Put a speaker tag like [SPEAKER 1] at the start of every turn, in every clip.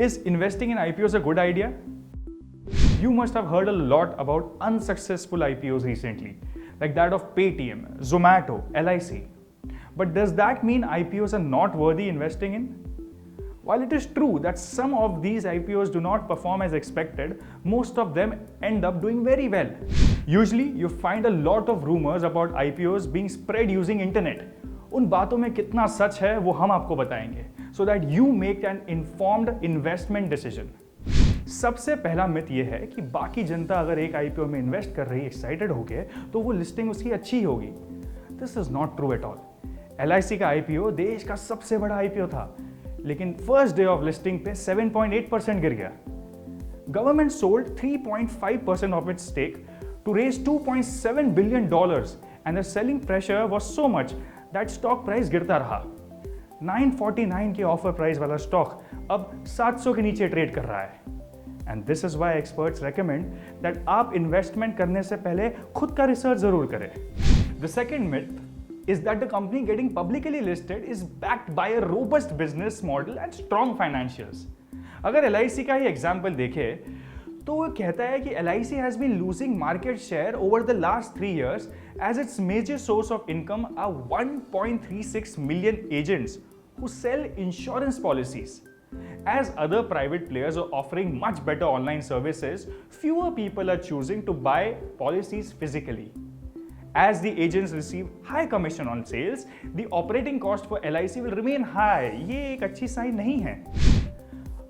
[SPEAKER 1] Is investing in IPOs a good idea? You must have heard a lot about unsuccessful IPOs recently, like that of Paytm, Zomato, LIC. But does that mean IPOs are not worthy investing in? While it is true that some of these IPOs do not perform as expected, most of them end up doing very well. Usually, you find a lot of rumors about IPOs being spread using internet. उन बातों में कितना सच है वो हम आपको बताएंगे, so that you make an informed investment decision. सबसे पहला मिथ ये है कि बाकी जनता अगर एक IPO में इन्वेस्ट कर रही है एक्साइटेड होके तो वो लिस्टिंग उसकी अच्छी ही होगी. This is not true at all. LIC का IPO देश का सबसे बड़ा IPO था, लेकिन फर्स्ट डे ऑफ लिस्टिंग पे 7.8% गिर गया. Government sold 3.5% of its stake to raise $2.7 billion and the selling pressure was so much that stock price गिरता रहा. 949 के ऑफर प्राइस वाला स्टॉक अब 700 के नीचे ट्रेड कर रहा है. And this is why experts recommend that आप इन्वेस्टमेंट करने से पहले खुद का रिसर्च जरूर करें. The second myth is that the company getting publicly listed is backed by a robust business model and strong financials. अगर LIC का ही एग्जाम्पल देखे तो वो कहता है कि LIC has been losing market share over the last 3 years as its major source of income are 1.36 million agents who sell insurance policies. As other private players are offering much better online services, fewer people are choosing to buy policies physically. As the agents receive high commission on sales, the operating cost for LIC will remain high. ये एक अच्छी sign नहीं है.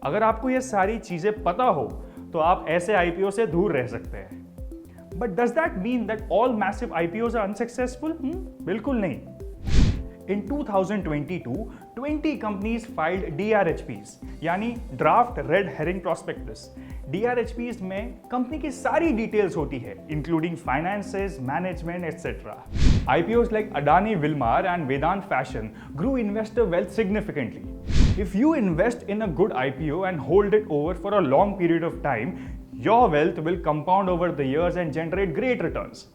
[SPEAKER 1] अगर आपको ये सारी चीजें पता हो तो आप ऐसे IPO से दूर रह सकते हैं. But does that mean that all massive IPOs are unsuccessful? बिल्कुल नहीं. In 2022, 20 companies filed DRHPs, यानी Draft Red Herring Prospectus. DRHPs में कंपनी की सारी डिटेल्स होती है, including finances, management, etc. IPOs like Adani Wilmar and Vedant Fashion grew investor wealth significantly. If you invest in a good IPO and hold it over for a long period of time, your wealth will compound over the years and generate great returns.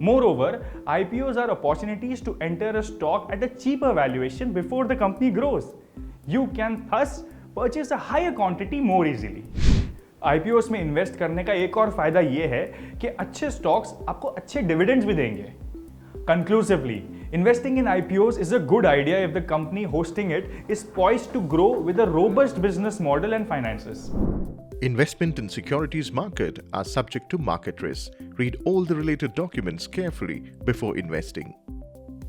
[SPEAKER 1] Moreover, IPOs are opportunities to enter a stock at a cheaper valuation before the company grows. You can thus purchase a higher quantity more easily. IPOs में invest करने का एक और फायदा ये है कि अच्छे स्टॉक्स आपको अच्छे डिविडेंड्स भी देंगे. Conclusively, investing in IPOs is a good idea if the company hosting it is poised to grow with a robust business model and finances.
[SPEAKER 2] Investment in securities market are subject to market risk. Read all the related documents carefully before investing.